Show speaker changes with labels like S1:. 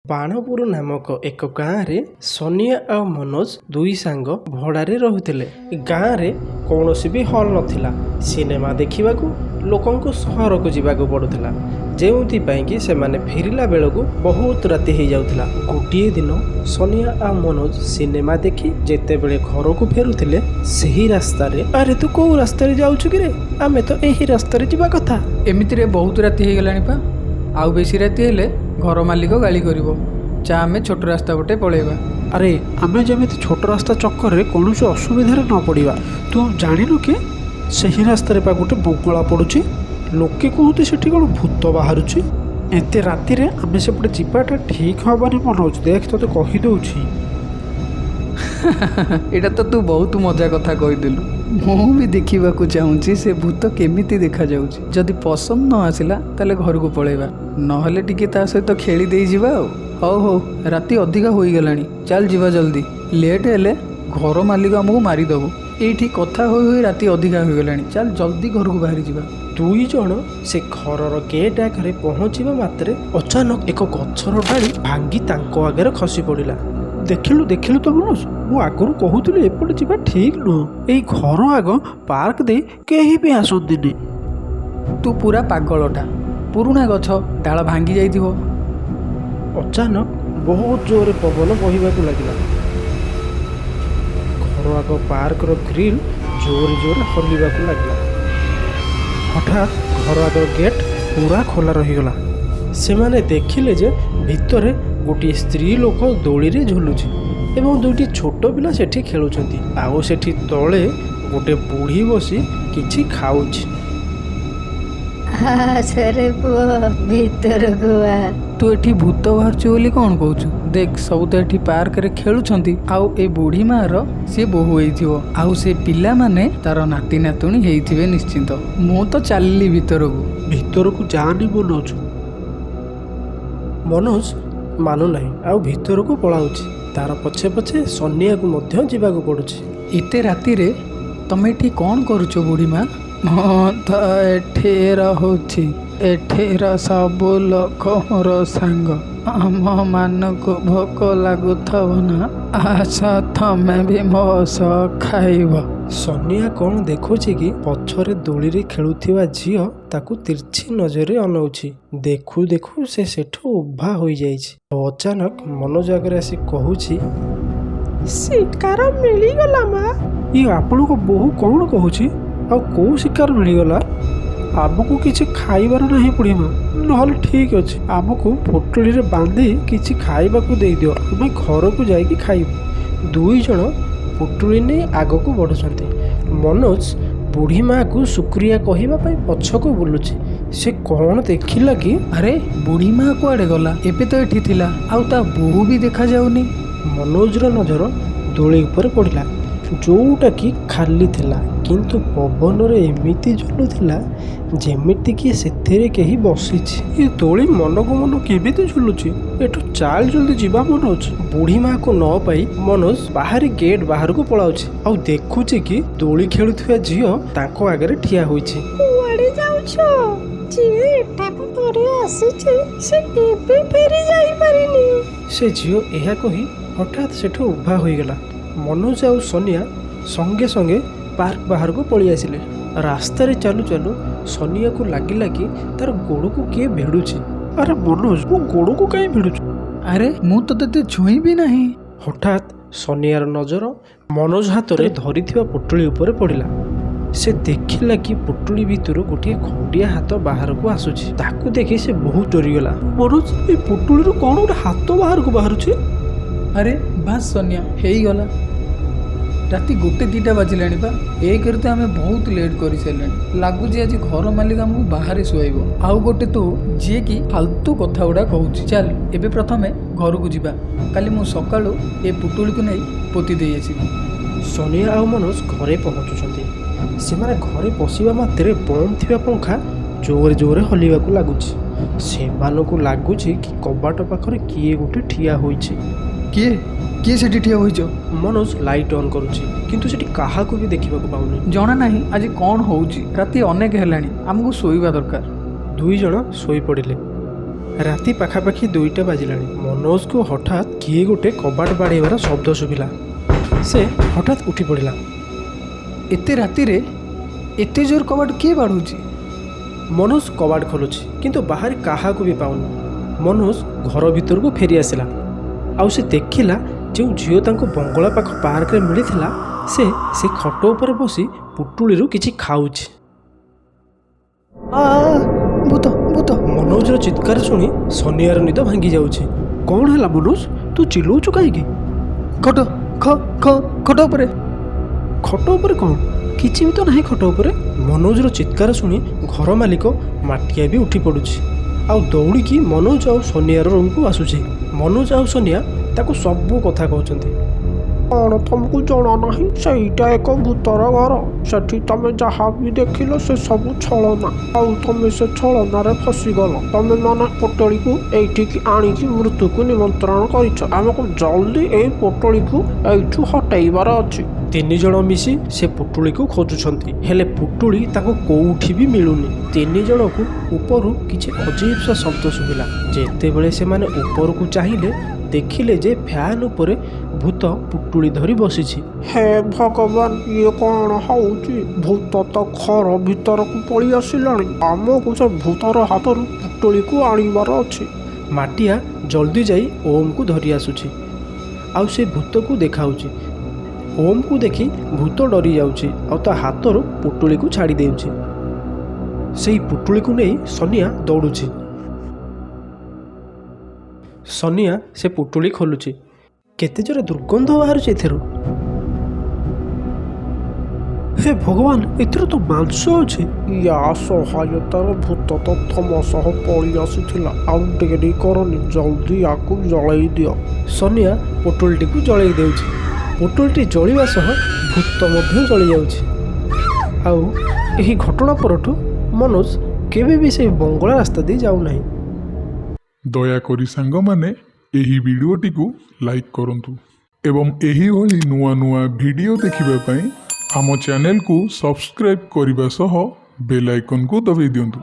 S1: ବାଣପୁର ନାମକ ଏକ ଗାଁରେ ସୋନିଆ ଆଉ ମନୋଜ ଦୁଇ ସାଙ୍ଗ ଭଡ଼ାରେ ରହୁଥିଲେ। ଗାଁରେ କୌଣସି ବି ହଲ୍ ନଥିଲା। ସିନେମା ଦେଖିବାକୁ ଲୋକଙ୍କୁ ସହରକୁ ଯିବାକୁ ପଡ଼ୁଥିଲା, ଯେଉଁଥିପାଇଁ କି ସେମାନେ ଫେରିଲା ବେଳକୁ ବହୁତ ରାତି ହେଇଯାଉଥିଲା। ଗୋଟିଏ ଦିନ ସୋନିଆ ଆଉ ମନୋଜ ସିନେମା ଦେଖି ଯେତେବେଳେ ଘରକୁ ଫେରୁଥିଲେ, ସେହି ରାସ୍ତାରେ ଆରେ ତୁ କୋଉ ରାସ୍ତାରେ ଯାଉଛୁ କିରେ? ଆମେ ତ ଏହି ରାସ୍ତାରେ ଯିବା କଥା।
S2: ଏମିତିରେ ବହୁତ ରାତି ହେଇଗଲାଣି ପା। ଆଉ ବେଶୀ ରାତି ହେଲେ ଘର ମାଲିକ ଗାଳି କରିବ। ଆମେ ଛୋଟ ରାସ୍ତା ପଟେ ପଳେଇବା।
S3: ଆରେ ଆମେ ଯେମିତି ଛୋଟ ରାସ୍ତା ଚକ୍କରରେ କୌଣସି ଅସୁବିଧାରେ ନ ପଡ଼ିବା। ତୁ ଜାଣିନୁ କି ସେହି ରାସ୍ତାରେ ପା ଗୋଟେ ବଙ୍ଗଳା ପଡ଼ୁଛି। ଲୋକେ କୁହନ୍ତି ସେଠି କ'ଣ ଭୂତ ବାହାରୁଛି। ଏତେ ରାତିରେ ଆମେ ସେପଟେ ଯିବାଟା ଠିକ୍ ହେବନି ମନୋଜ। ଦେଖ ତୋତେ କହିଦେଉଛି।
S2: ଏଇଟା ତ ତୁ ବହୁତ ମଜା କଥା କହିଦେଲୁ। ମୁଁ ବି ଦେଖିବାକୁ ଚାହୁଁଛି ସେ ଭୂତ କେମିତି ଦେଖାଯାଉଛି। ଯଦି ପସନ୍ଦ ନ ଆସିଲା ତାହେଲେ ଘରକୁ ପଳେଇବା, ନହେଲେ ଟିକେ ତା ସହିତ ଖେଳି ଦେଇଯିବା ଆଉ। ହଉ ହଉ, ରାତି ଅଧିକା ହୋଇଗଲାଣି, ଚାଲ ଯିବା ଜଲ୍ଦି। ଲେଟ୍ ହେଲେ ଘର ମାଲିକ ଆମକୁ ମାରିଦେବ। ଏଇଠି କଥା ହୋଇ ହୋଇ ରାତି ଅଧିକା ହୋଇଗଲାଣି, ଚାଲ ଜଲ୍ଦି ଘରକୁ ବାହାରି ଯିବା।
S1: ଦୁଇ ଜଣ ସେ ଘରର ଗେଟ୍ ଆଗରେ ପହଞ୍ଚିବା ମାତ୍ରେ ଅଚାନକ ଏକ ଗଛର ଡାଳି ଭାଙ୍ଗି ତାଙ୍କ ଆଗରେ ଖସି ପଡ଼ିଲା।
S3: ଦେଖିଲୁ ତ ମନୋଜ, ମୁଁ ଆଗରୁ କହୁଥିଲି ଏପଟେ ଯିବା ଠିକ୍ ନୁହଁ। ଏଇ ଘର ଆଗ ପାର୍କ ଦେଇ କେହି ବି ଆସନ୍ତିନି।
S2: ତୁ ପୁରା ପାଗଳଟା। ପୁରୁଣା ଗଛ ଡାଳ ଭାଙ୍ଗି ଯାଇଥିବ।
S1: ଅଚାନକ ବହୁତ ଜୋରରେ ପବନ ବହିବାକୁ ଲାଗିଲା। ଘର ଆଗ ପାର୍କର ଗ୍ରିଲ୍ ଜୋରେ ହଲିବାକୁ ଲାଗିଲା। ହଠାତ୍ ଘର ଆଗର ଗେଟ୍ ପୁରା ଖୋଲା ରହିଗଲା। ସେମାନେ ଦେଖିଲେ ଯେ ଭିତରେ ଗୋଟିଏ ସ୍ତ୍ରୀ ଲୋକ ଦୋଳିରେ ଝୁଲୁଛି ଏବଂ ଦୁଇଟି ଛୋଟ ପିଲା ସେଠି ଖେଳୁଛନ୍ତି। ଆଉ ସେଠି ତଳେ ଗୋଟେ ବୁଢ଼ୀ ବସି କିଛି ଖାଉଛି।
S4: ପୁଅ ଭିତରକୁ ଆ।
S2: ତୁ ଏଠି ଭୂତ ବାହାରୁଛୁ ବୋଲି କ'ଣ କହୁଛୁ? ଦେଖ, ସବୁ ତ ଏଠି ପାର୍କରେ ଖେଳୁଛନ୍ତି। ଆଉ ଏ ବୁଢ଼ୀ ମାଆର ସିଏ ବୋହୂ ହେଇଥିବ, ଆଉ ସେ ପିଲାମାନେ ତାର ନାତି ନାତୁଣୀ ହେଇଥିବେ ନିଶ୍ଚିନ୍ତ। ମୁଁ ତ ଚାଲିଲି
S3: ଭିତରକୁ ଯାଆନି ମନୋଜ।
S1: ମନୋଜ ମାନୁନାହିଁ, ଆଉ ଭିତରକୁ ପଳାଉଛି। ତାର ପଛେ ପଛେ ସୋନିଆକୁ ମଧ୍ୟ ଯିବାକୁ ପଡ଼ୁଛି।
S2: ଏତେ ରାତିରେ ତମେ ଏଠି କ'ଣ କରୁଛ ବୁଢ଼ୀ ମା? ମୁଁ ତ ଏଠି ରହୁଛି। ଏଠିର ସବୁ ଲୋକ ମୋର ସାଙ୍ଗ। ଆମମାନଙ୍କୁ ଭୋକ ଲାଗୁଥିବ ନା? ଆସ ତମେ ବି ମୋ ସହ ଖାଇବ।
S1: ସୋନିଆ କ'ଣ ଦେଖୁଛି କି ପଛରେ ଦୋଳିରେ ଖେଳୁଥିବା ଝିଅ ତାକୁ ତିର୍ଛି ନଜରରେ ଅନଉଛି। ଦେଖୁ ଦେଖୁ ସେ ସେଠୁ ଉଭା ହୋଇଯାଇଛି। ଅଚାନକ ମନୋଜ ଆଗରେ ଆସି କହୁଛି, ଶିକାର ମିଳିଗଲା ମା।
S3: ଇଏ ଆପଣଙ୍କ ବୋହୂ କ'ଣ କହୁଛି? ଆଉ କୋଉ ଶିକାର ମିଳିଗଲା? ଆମକୁ କିଛି ଖାଇବାର ନାହିଁ ବୁଢ଼ୀମା। ନହେଲେ ଠିକ୍ ଅଛି, ଆମକୁ ପୋଟଳିରେ ବାନ୍ଧି କିଛି ଖାଇବାକୁ ଦେଇଦିଅ, ଆମେ ଘରକୁ ଯାଇକି ଖାଇବୁ।
S1: ଦୁଇ ଜଣ ପୋଟଳି ନେଇ ଆଗକୁ ବଢ଼ୁଛନ୍ତି। ମନୋଜ ବୁଢ଼ୀ ମାଆକୁ ଶୁକ୍ରିଆ କହିବା ପାଇଁ ପଛକୁ ବୁଲୁଛି। ସେ କ'ଣ ଦେଖିଲା କି
S2: ଆରେ ବୁଢ଼ୀ ମା କୁଆଡ଼େ ଗଲା? ଏବେ ତ ଏଠି ଥିଲା, ଆଉ ତା ବୋହୂ ବି ଦେଖାଯାଉନି।
S1: ମନୋଜର ନଜର ଦୋଳି ଉପରେ ପଡ଼ିଲା, ଯୋଉଟା କି ଖାଲି ଥିଲା, କିନ୍ତୁ ପବନରେ ଏମିତି ଝୁଲୁଥିଲା ଯେମିତିକି ସେଥିରେ କେହି ବସିଛି।
S3: ଏ ଦୋଳି ମନକୁ ମନ କେମିତି ଝୁଲୁଛି? ଏଠୁ ଚାଲ ଜଲ୍ଦି ଯିବା ମନୋଜ।
S1: ବୁଢ଼ୀ ମାଆକୁ ନ ପାଇ ମନୋଜ ବାହାରି ଗେଟ୍ ବାହାରକୁ ପଳାଉଛି। ଆଉ ଦେଖୁଛି କି ଦୋଳି ଖେଳୁଥିବା ଝିଅ ତାଙ୍କ ଆଗରେ ଠିଆ ହୋଇଛି।
S4: କୁଆଡ଼େ ଯାଉଛ? ଯିଏ ଏଠାକୁ ଥରେ ଆସିଛି ସେ କେବେ ଫେରି ଯାଇପାରିନି।
S1: ସେ ଝିଅ ଏହା କହି ହଠାତ୍ ସେଠୁ ଉଭା ହୋଇଗଲା। ମନୋଜ ଆଉ ସୋନିଆ ସଙ୍ଗେ ସଙ୍ଗେ ପାର୍କ ବାହାରକୁ ପଳେଇ ଆସିଲେ। ରାସ୍ତାରେ ଚାଲୁ ଚାଲୁ ସୋନିଆକୁ ଲାଗିଲା କି ତାର ଗୋଡ଼କୁ କିଏ ଭିଡ଼ୁଛି।
S3: ଆରେ ମନୋଜ, ମୋ ଗୋଡ଼କୁ କାହିଁ ଭିଡ଼ୁଛୁ?
S2: ଆରେ ମୁଁ ତ ତତେ ଛୁଇଁବି ନାହିଁ।
S1: ହଠାତ୍ ସୋନିଆର ନଜର ମନୋଜ ହାତରେ ଧରିଥିବା ପୋଟଳି ଉପରେ ପଡ଼ିଲା। ସେ ଦେଖିଲା କି ପୋଟଳି ଭିତରୁ ଗୋଟିଏ ଖଣ୍ଡିଆ ହାତ ବାହାରକୁ ଆସୁଛି। ତାକୁ ଦେଖି ସେ ବହୁତ ଡରିଗଲା।
S3: ମନୋଜ, ଏ ପୋଟଳିରୁ କ'ଣ ଗୋଟେ ହାତ ବାହାରକୁ ବାହାରୁଛି?
S2: ଆରେ ବାସ୍ ସୋନିଆ, ହେଇଗଲା। ରାତି 1-2ଟା ବାଜିଲାଣି ବା। ଏକରେ ତ ଆମେ ବହୁତ ଲେଟ୍ କରିସାରିଲାଣି। ଲାଗୁଛି ଆଜି ଘର ମାଲିକ ଆମକୁ ବାହାରେ ଶୁଆଇବ। ଆଉ ଗୋଟେ ତୁ ଯିଏକି ଫାଲତୁ କଥା ଗୁଡ଼ା କହୁଛି। ଚାଲ ଏବେ ପ୍ରଥମେ ଘରକୁ ଯିବା, କାଲି ମୁଁ ସକାଳୁ ଏ ପୁଟୁଳିକୁ ନେଇ ପୋତି ଦେଇ ଆସିବି।
S1: ସୋନିଆ ଆଉ ମନୋଜ ଘରେ ପହଞ୍ଚୁଛନ୍ତି। ସେମାନେ ଘରେ ପଶିବା ମାତ୍ରେ ବନ୍ଦ ଥିବା ପଙ୍ଖା ଜୋରେ ହଲିବାକୁ ଲାଗୁଛି। ସେମାନଙ୍କୁ ଲାଗୁଛି କି କବାଟ ପାଖରେ କିଏ ଗୋଟେ ଠିଆ ହୋଇଛି।
S2: କିଏ ସେଠି ଠିଆ ହୋଇଛ?
S1: ମନୋଜ ଲାଇଟ୍ ଅନ୍ କରୁଛି, କିନ୍ତୁ ସେଠି କାହାକୁ ବି ଦେଖିବାକୁ ପାଉନି।
S2: ଜଣା ନାହିଁ ଆଜି କ'ଣ ହେଉଛି। ରାତି ଅନେକ ହେଲାଣି, ଆମକୁ ଶୋଇବା ଦରକାର।
S1: ଦୁଇ ଜଣ ଶୋଇପଡ଼ିଲେ। ରାତି ପାଖାପାଖି 2ଟା ବାଜିଲାଣି। ମନୋଜକୁ ହଠାତ୍ କିଏ ଗୋଟେ କବାଟ ବାଡ଼େଇବାର ଶବ୍ଦ ଶୁଭିଲା। ସେ ହଠାତ୍ ଉଠି ପଡ଼ିଲା।
S2: ଏତେ ରାତିରେ ଏତେ ଜୋର କବାଟ କିଏ ବାଡ଼ଉଛି?
S1: ମନୋଜ କବାଟ ଖୋଲୁଛି କିନ୍ତୁ ବାହାରେ କାହାକୁ ବି ପାଉନି। ମନୋଜ ଘର ଭିତରକୁ ଫେରି ଆସିଲା। ଆଉ ସେ ଦେଖିଲା ଯେଉଁ ଝିଅ ତାଙ୍କୁ ବଙ୍ଗଳା ପାଖ ପାର୍କରେ ମିଳିଥିଲା ସେ ଖଟ ଉପରେ ବସି ପୁଟୁଳିରୁ କିଛି ଖାଉଛି।
S2: ଭୂତ ଭୂତ।
S1: ମନୋଜର ଚିତ୍କାର ଶୁଣି ସନିଆର ନିଦ ଭାଙ୍ଗି ଯାଉଛି।
S3: କ'ଣ ହେଲା ମନୋଜ, ତୁ ଚିଲଉଛୁ କାହିଁକି?
S2: ଖଟ ଖଟ ଉପରେ।
S3: ଖଟ ଉପରେ କ'ଣ? କିଛି ବି ତ ନାହିଁ ଖଟ ଉପରେ।
S1: ମନୋଜର ଚିତ୍କାର ଶୁଣି ଘର ମାଲିକ ମାଟିଆ ବି ଉଠି ପଡ଼ୁଛି ଆଉ ଦୌଡ଼ିକି ମନୋଜ ଆଉ ସନିଆର ରୁମ୍କୁ ଆସୁଛି। ମନୋଜ ଆଉ ସନିଆ ତାକୁ ସବୁ କଥା କହୁଛନ୍ତି।
S3: କ'ଣ ତମକୁ ଜଣା ନାହିଁ? ସେଇଟା ଏକ ଭୂତର ଘର। ସେଠି ତମେ ଯାହା ବି ଦେଖିଲ ସେ ସବୁ ଛଳନା, ଆଉ ତମେ ସେ ଛଳନାରେ ଫସିଗଲ। ତମେ ମାନେ ପୋଟଳିକୁ ଏଇଠିକି ଆଣିକି ମୃତ୍ୟୁକୁ ନିମନ୍ତ୍ରଣ କରିଛ। ଆମକୁ ଜଲ୍ଦି ଏଇ ପୋଟଳିକୁ ଏଇଠୁ ହଟେଇବାର ଅଛି।
S1: 3 ଜଣ ମିଶି ସେ ପୁଟୁଳିକୁ ଖୋଜୁଛନ୍ତି, ହେଲେ ପୁଟୁଳି ତାଙ୍କୁ କୋଉଠି ବି ମିଳୁନି। 3 ଜଣଙ୍କୁ ଉପରୁ କିଛି ଅଜୀବ ସା ଶବ୍ଦ ଶୁଭିଲା। ଯେତେବେଳେ ସେମାନେ ଉପରକୁ ଚାହିଁଲେ ଦେଖିଲେ ଯେ ଫ୍ୟାନ୍ ଉପରେ ଭୂତ ପୁଟୁଳି ଧରି ବସିଛି।
S3: ହେ ଭଗବାନ, ଇଏ କ'ଣ ହଉଛି? ଭୂତ ତ ଘର ଭିତରକୁ ପଳେଇ ଆସିଲାଣି। ଆମକୁ ସେ ଭୂତର ହାତରୁ ପୁଟୁଳିକୁ ଆଣିବାର ଅଛି।
S1: ମାଟିଆ ଜଲ୍ଦି ଯାଇ ଓମ୍କୁ ଧରି ଆସୁଛି ଆଉ ସେ ଭୂତକୁ ଦେଖାଉଛି। ଓମ୍କୁ ଦେଖି ଭୂତ ଡରି ଯାଉଛି ଆଉ ତା ହାତରୁ ପୁଟୁଳିକୁ ଛାଡ଼ି ଦେଉଛି। ସେଇ ପୁଟୁଳିକୁ ନେଇ ସନିଆ ଦୌଡ଼ୁଛି। ସନିଆ ସେ ପୁଟୁଳି ଖୋଲୁଛି। କେତେ ଜୋରେ ଦୁର୍ଗନ୍ଧ ବାହାରୁଛି ଏଥିରୁ।
S3: ହେ ଭଗବାନ, ଏଥିରେ ତ ମାଂସ ଅଛି। ୟା ସହାୟତାରେ ଭୂତ ତ ତମ ସହ ପଳେଇ ଆସିଥିଲା। ଆଉ ଡେରି କରନି, ଜଲ୍ଦି ୟାକୁ ଜଳେଇ ଦିଅ।
S1: ସନିଆ ପୁଟୁଳିଟିକୁ ଜଳେଇ ଦେଉଛି। ପୁଟୁଳିଟି ଜଳିବା ସହ ଭୂତ ମଧ୍ୟ ଜଳି ଯାଉଛି। ଆଉ ଏହି ଘଟଣା ପରଠୁ ମନୋଜ କେବେ ବି ସେଇ ବଙ୍ଗଳା ରାସ୍ତା ଦେଇ ଯାଉନାହିଁ।
S5: ଦୟାକରି ସାଙ୍ଗମାନେ ଏହି ଭିଡ଼ିଓଟିକୁ ଲାଇକ୍ କରନ୍ତୁ ଏବଂ ଏହିଭଳି ନୂଆ ନୂଆ ଭିଡ଼ିଓ ଦେଖିବା ପାଇଁ ଆମ ଚ୍ୟାନେଲକୁ ସବସ୍କ୍ରାଇବ୍ କରିବା ସହ ବେଲ୍ ଆଇକନ୍କୁ ଦବାଇ ଦିଅନ୍ତୁ।